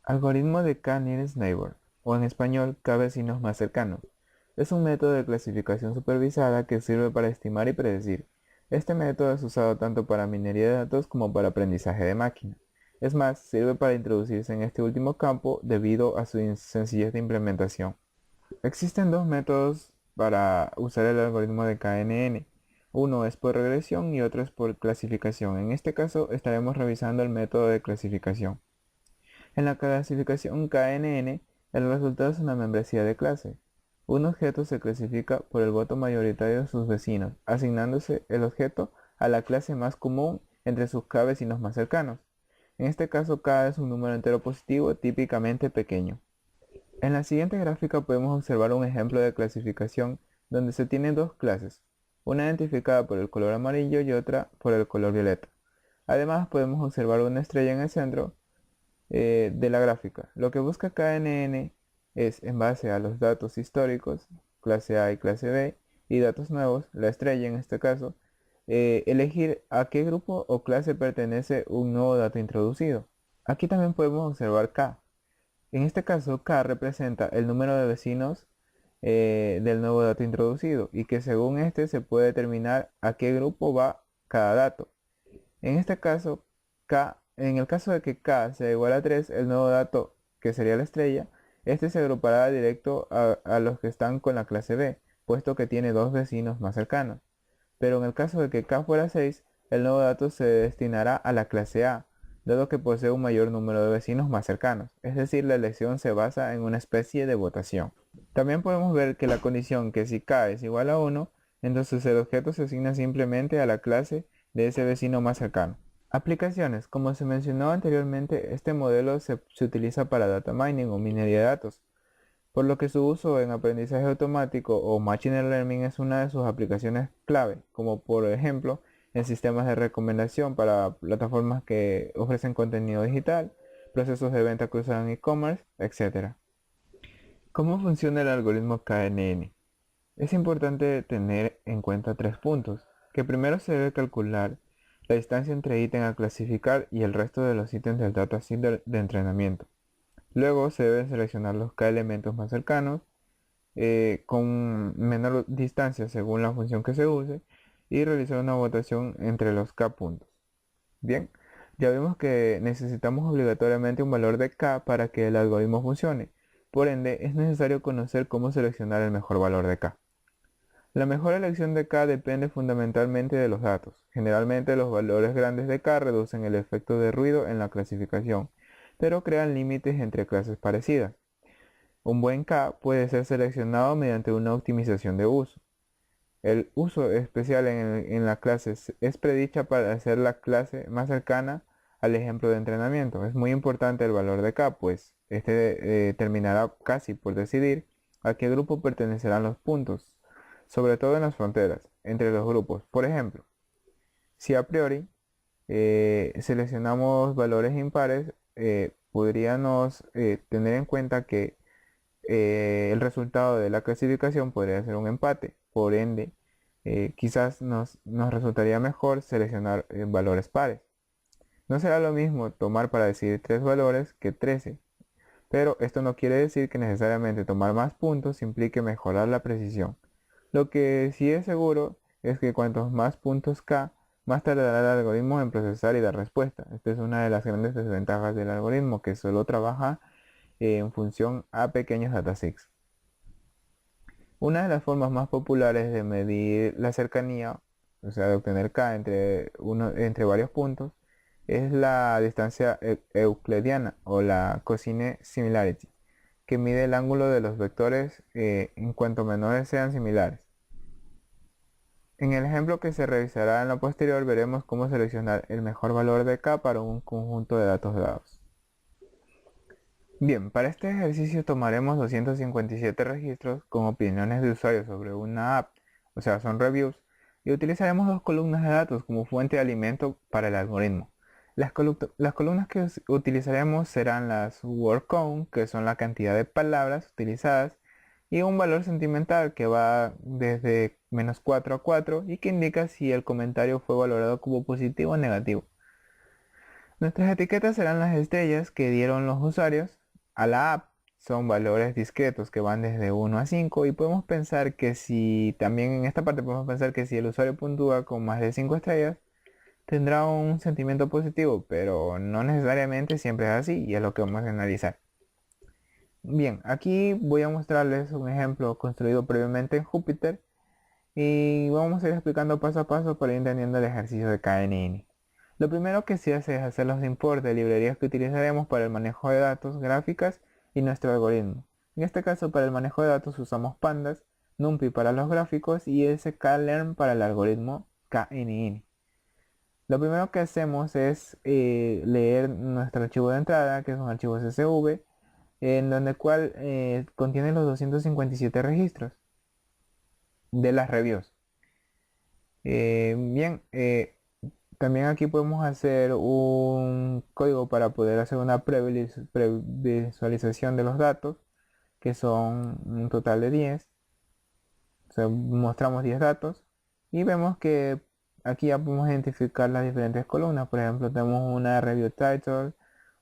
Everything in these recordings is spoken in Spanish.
Algoritmo de K-Nearest Neighbor, o en español, K vecinos más cercanos. Es un método de clasificación supervisada que sirve para estimar y predecir. Este método es usado tanto para minería de datos como para aprendizaje de máquina. Es más, sirve para introducirse en este último campo debido a su sencillez de implementación. Existen dos métodos para usar el algoritmo de KNN. Uno es por regresión y otro es por clasificación. En este caso estaremos revisando el método de clasificación. En la clasificación KNN, el resultado es una membresía de clase. Un objeto se clasifica por el voto mayoritario de sus vecinos, asignándose el objeto a la clase más común entre sus K vecinos más cercanos. En este caso, K es un número entero positivo típicamente pequeño. En la siguiente gráfica podemos observar un ejemplo de clasificación donde se tienen dos clases, una identificada por el color amarillo y otra por el color violeta. Además podemos observar una estrella en el centro de la gráfica. Lo que busca KNN es, en base a los datos históricos, clase A y clase B, y datos nuevos, la estrella en este caso, elegir a qué grupo o clase pertenece un nuevo dato introducido. Aquí también podemos observar K. En este caso, K representa el número de vecinos del nuevo dato introducido y que según este se puede determinar a qué grupo va cada dato. En este caso, en el caso de que K sea igual a 3, el nuevo dato, que sería la estrella, este se agrupará directo a los que están con la clase B, puesto que tiene dos vecinos más cercanos. Pero en el caso de que K fuera 6, el nuevo dato se destinará a la clase A, dado que posee un mayor número de vecinos más cercanos. Es decir, la elección se basa en una especie de votación. También podemos ver que la condición que si K es igual a 1, entonces el objeto se asigna simplemente a la clase de ese vecino más cercano. Aplicaciones. Como se mencionó anteriormente, este modelo se utiliza para data mining o minería de datos, por lo que su uso en aprendizaje automático o machine learning es una de sus aplicaciones clave, como por ejemplo en sistemas de recomendación para plataformas que ofrecen contenido digital, procesos de venta cruzada en e-commerce, etc. ¿Cómo funciona el algoritmo KNN? Es importante tener en cuenta tres puntos, que primero se debe calcular la distancia entre ítem a clasificar y el resto de los ítems del dataset de entrenamiento. Luego se deben seleccionar los K elementos más cercanos, con menor distancia según la función que se use, y realizar una votación entre los K puntos. Bien, ya vimos que necesitamos obligatoriamente un valor de K para que el algoritmo funcione. Por ende, es necesario conocer cómo seleccionar el mejor valor de K. La mejor elección de K depende fundamentalmente de los datos. Generalmente los valores grandes de K reducen el efecto de ruido en la clasificación, pero crean límites entre clases parecidas. Un buen K puede ser seleccionado mediante una optimización de uso. El uso especial en la clase es predicha para hacer la clase más cercana al ejemplo de entrenamiento. Es muy importante el valor de K, pues este determinará casi por decidir a qué grupo pertenecerán los puntos, sobre todo en las fronteras entre los grupos. Por ejemplo, si a priori seleccionamos valores impares, podríamos tener en cuenta que el resultado de la clasificación podría ser un empate. Por ende, quizás nos resultaría mejor seleccionar valores pares. No será lo mismo tomar para decidir 3 valores que 13, pero esto no quiere decir que necesariamente tomar más puntos implique mejorar la precisión. Lo que sí es seguro es que cuantos más puntos K, más tardará el algoritmo en procesar y dar respuesta. Esta es una de las grandes desventajas del algoritmo, que solo trabaja en función a pequeños datasets. Una de las formas más populares de medir la cercanía, o sea, de obtener K entre varios puntos, es la distancia euclidiana o la cosine similarity, que mide el ángulo de los vectores en cuanto menores sean similares. En el ejemplo que se revisará en lo posterior veremos cómo seleccionar el mejor valor de K para un conjunto de datos dados. Bien, para este ejercicio tomaremos 257 registros con opiniones de usuarios sobre una app, o sea, son reviews, y utilizaremos dos columnas de datos como fuente de alimento para el algoritmo. Las columnas que utilizaremos serán las word count, que son la cantidad de palabras utilizadas, y un valor sentimental que va desde -4 a 4 y que indica si el comentario fue valorado como positivo o negativo. Nuestras etiquetas serán las estrellas que dieron los usuarios a la app. Son valores discretos que van desde 1 a 5 y podemos pensar que si, también en esta parte podemos pensar que si el usuario puntúa con más de 5 estrellas, tendrá un sentimiento positivo, pero no necesariamente siempre es así y es lo que vamos a analizar. Bien, aquí voy a mostrarles un ejemplo construido previamente en Jupyter y vamos a ir explicando paso a paso para ir entendiendo el ejercicio de KNN. Lo primero que se hace es hacer los imports de librerías que utilizaremos para el manejo de datos, gráficas y nuestro algoritmo. En este caso, para el manejo de datos usamos pandas, NumPy para los gráficos y sklearn para el algoritmo KNN. Lo primero que hacemos es leer nuestro archivo de entrada, que es un archivo CSV, en donde cual contiene los 257 registros de las reviews. Bien, también aquí podemos hacer un código para poder hacer una previsualización de los datos, que son un total de 10. O sea, mostramos 10 datos y vemos que aquí ya podemos identificar las diferentes columnas. Por ejemplo, tenemos una review title,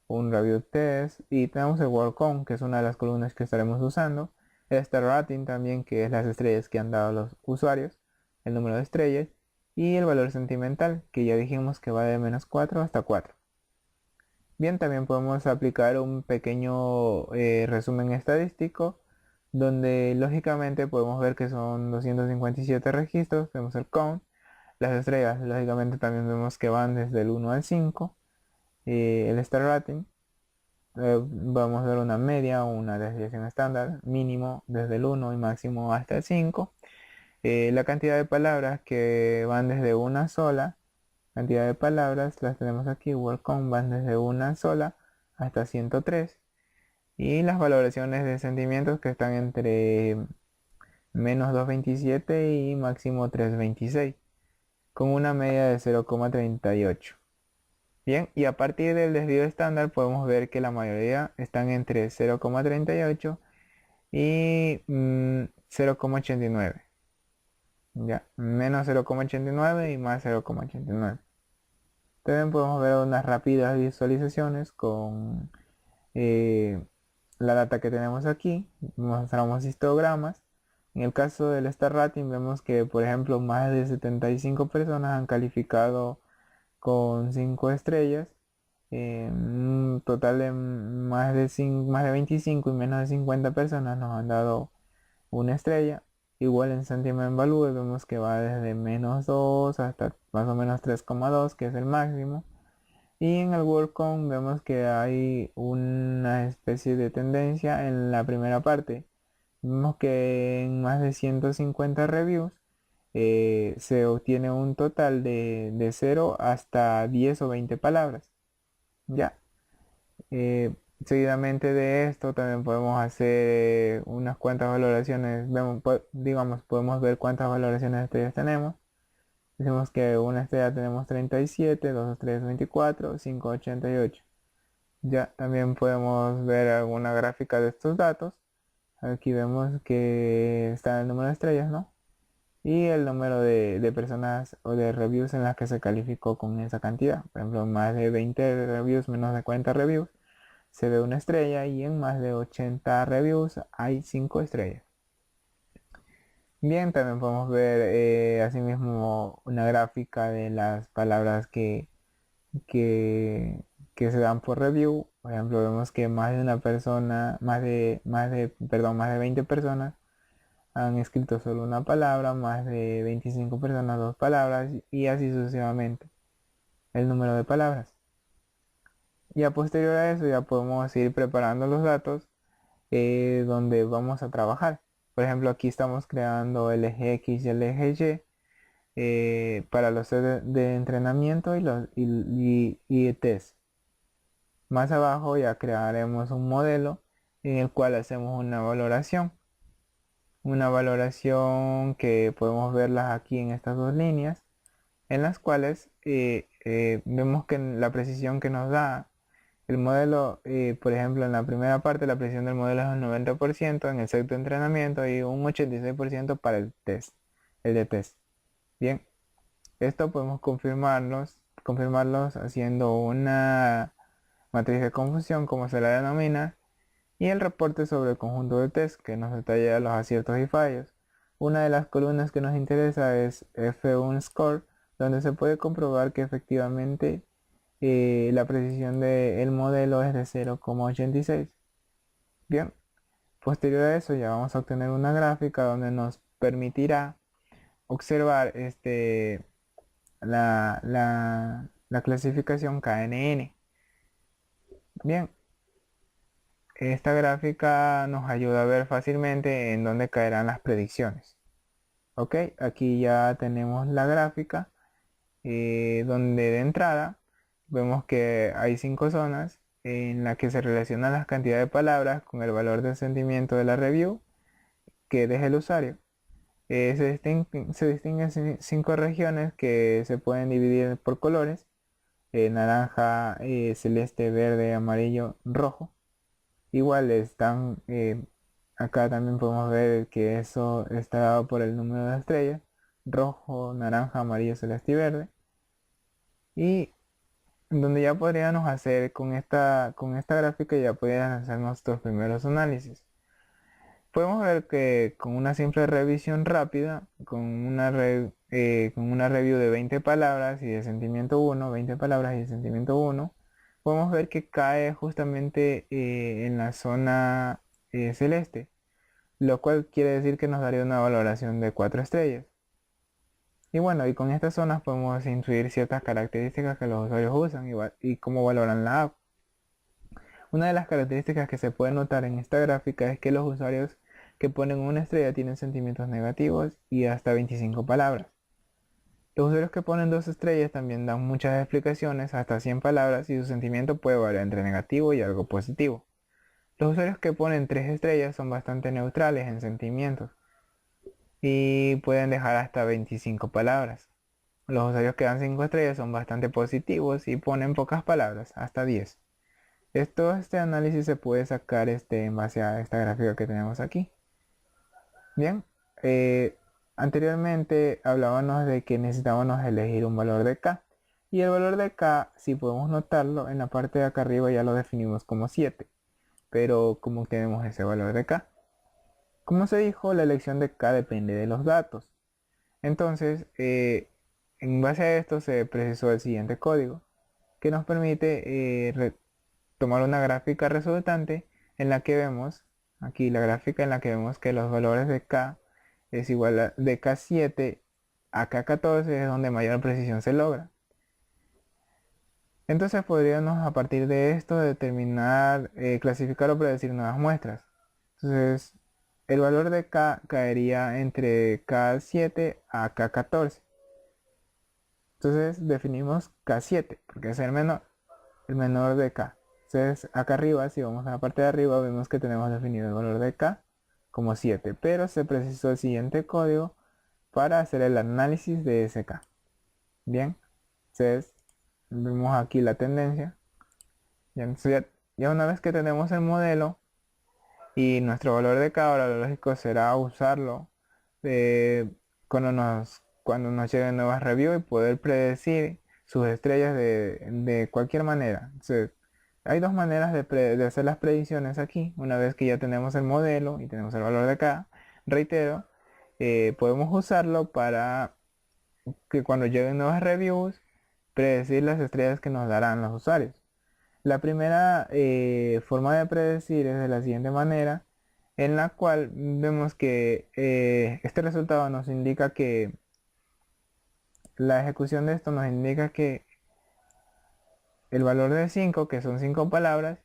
un review test y tenemos el word count, que es una de las columnas que estaremos usando. El star rating también, que es las estrellas que han dado los usuarios, el número de estrellas, y el valor sentimental, que ya dijimos que va de -4 hasta 4. Bien, también podemos aplicar un pequeño resumen estadístico, donde lógicamente podemos ver que son 257 registros, tenemos el count, las estrellas lógicamente también vemos que van desde el 1 al 5, el star rating, vamos a ver una media o una desviación estándar, mínimo desde el 1 y máximo hasta el 5. La cantidad de palabras que van desde una sola, cantidad de palabras las tenemos aquí, word count van desde una sola hasta 103. Y las valoraciones de sentimientos que están entre -227 y máximo 326, con una media de 0,38. Bien, y a partir del desvío estándar podemos ver que la mayoría están entre 0,38 y 0,89. Ya, menos 0,89 y más 0,89. También podemos ver unas rápidas visualizaciones con la data que tenemos aquí. Mostramos histogramas. En el caso del star rating vemos que, por ejemplo, más de 75 personas han calificado con 5 estrellas. Un total de más de 25 y menos de 50 personas nos han dado una estrella. Igual en Sentiment Value vemos que va desde -2 hasta más o menos 3,2, que es el máximo. Y en el word count vemos que hay una especie de tendencia en la primera parte. Vemos que en más de 150 reviews se obtiene un total de 0 hasta 10 o 20 palabras. Ya. Seguidamente de esto también podemos hacer unas cuantas valoraciones. Digamos, podemos ver cuántas valoraciones de estrellas tenemos. Decimos que una estrella tenemos 37, dos estrellas 24, 5 88. Ya también podemos ver alguna gráfica de estos datos. Aquí vemos que está el número de estrellas, ¿no? Y el número de personas o de reviews en las que se calificó con esa cantidad. Por ejemplo, más de 20 reviews, menos de 40 reviews, se ve una estrella y en más de 80 reviews hay 5 estrellas. Bien, también podemos ver asimismo una gráfica de las palabras que, que se dan por review. Por ejemplo, vemos que más de una persona, más de 20 personas han escrito solo una palabra, más de 25 personas dos palabras y así sucesivamente el número de palabras. Y a posterior a eso ya podemos ir preparando los datos donde vamos a trabajar. Por ejemplo, aquí estamos creando el eje X y el eje Y para los set de entrenamiento y test. Más abajo ya crearemos un modelo en el cual hacemos una valoración. Una valoración que podemos verlas aquí en estas dos líneas, en las cuales vemos que la precisión que nos da el modelo, por ejemplo, en la primera parte la precisión del modelo es un 90% en el set de entrenamiento y un 86% para el de test. Bien, esto podemos confirmarlos haciendo una matriz de confusión, como se la denomina, y el reporte sobre el conjunto de test, que nos detalla los aciertos y fallos. Una de las columnas que nos interesa es F1 Score, donde se puede comprobar que efectivamente la precisión del modelo es de 0,86. Bien, posterior a eso ya vamos a obtener una gráfica donde nos permitirá observar la clasificación KNN. Bien, esta gráfica nos ayuda a ver fácilmente en dónde caerán las predicciones. Ok, aquí ya tenemos la gráfica donde de entrada vemos que hay 5 zonas en las que se relacionan las cantidades de palabras con el valor de sentimiento de la review que deja el usuario. Se distinguen 5 regiones que se pueden dividir por colores: naranja, celeste, verde, amarillo, rojo. Igual están, acá también podemos ver que eso está dado por el número de estrellas: rojo, naranja, amarillo, celeste y verde. Y donde ya podríamos hacer con esta gráfica, ya podríamos hacer nuestros primeros análisis. Podemos ver que con una simple revisión rápida, con una review de 20 palabras y de sentimiento 1, 20 palabras y de sentimiento 1, podemos ver que cae justamente en la zona celeste, lo cual quiere decir que nos daría una valoración de 4 estrellas. Y bueno, y con estas zonas podemos intuir ciertas características que los usuarios usan y cómo valoran la app. Una de las características que se puede notar en esta gráfica es que los usuarios que ponen una estrella tienen sentimientos negativos y hasta 25 palabras. Los usuarios que ponen 2 estrellas también dan muchas explicaciones, hasta 100 palabras, y su sentimiento puede variar entre negativo y algo positivo. Los usuarios que ponen 3 estrellas son bastante neutrales en sentimientos y pueden dejar hasta 25 palabras. Los usuarios que dan 5 estrellas son bastante positivos y ponen pocas palabras, hasta 10. Este análisis se puede sacar en base a esta gráfica que tenemos aquí. Bien, anteriormente hablábamos de que necesitábamos elegir un valor de K. Y el valor de K, si podemos notarlo, en la parte de acá arriba ya lo definimos como 7. Pero ¿cómo tenemos ese valor de K? Como se dijo, la elección de K depende de los datos. Entonces, en base a esto se precisó el siguiente código, que nos permite tomar una gráfica resultante en la que vemos, aquí la gráfica en la que vemos que los valores de K es igual a de K7 a K14, es donde mayor precisión se logra. Entonces podríamos a partir de esto determinar, clasificar o predecir nuevas muestras. Entonces el valor de K caería entre K7 a K14. Entonces definimos K7 porque es el menor de K. Entonces acá arriba, si vamos a la parte de arriba, vemos que tenemos definido el valor de K como 7, pero se precisó el siguiente código para hacer el análisis de ese K. Bien, entonces vemos aquí la tendencia. Ya una vez que tenemos el modelo y nuestro valor de K, ahora lo lógico será usarlo cuando nos lleguen nuevas reviews y poder predecir sus estrellas de cualquier manera. Entonces, hay dos maneras de hacer las predicciones aquí. Una vez que ya tenemos el modelo y tenemos el valor de K, reitero, podemos usarlo para que cuando lleguen nuevas reviews, predecir las estrellas que nos darán los usuarios. La primera forma de predecir es de la siguiente manera, en la cual vemos que este resultado nos indica que la ejecución de esto nos indica que el valor de 5, que son 5 palabras,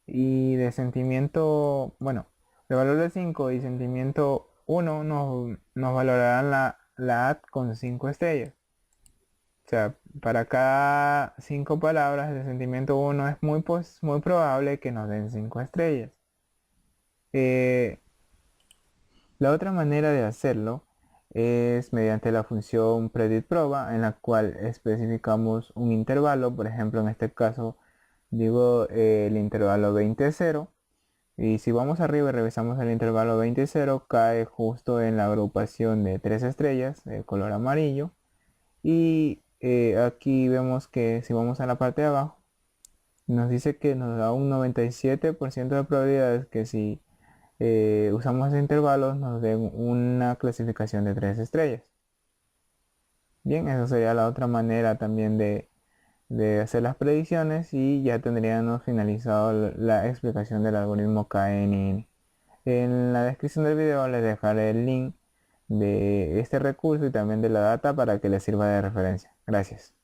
y de sentimiento, bueno, el valor de 5 y sentimiento 1 nos valorarán la app con 5 estrellas. O sea, para cada 5 palabras de sentimiento 1 es muy probable que nos den 5 estrellas. La otra manera de hacerlo es mediante la función predictProba, en la cual especificamos un intervalo. Por ejemplo, en este caso digo el intervalo 20,0, y si vamos arriba y revisamos el intervalo 20,0, cae justo en la agrupación de 3 estrellas de color amarillo. Y aquí vemos que si vamos a la parte de abajo, nos dice que nos da un 97% de probabilidades que si usamos intervalos nos den una clasificación de 3 estrellas. Bien, eso sería la otra manera también de hacer las predicciones y ya tendríamos finalizado la explicación del algoritmo KNN. En la descripción del video les dejaré el link de este recurso y también de la data para que les sirva de referencia. Gracias.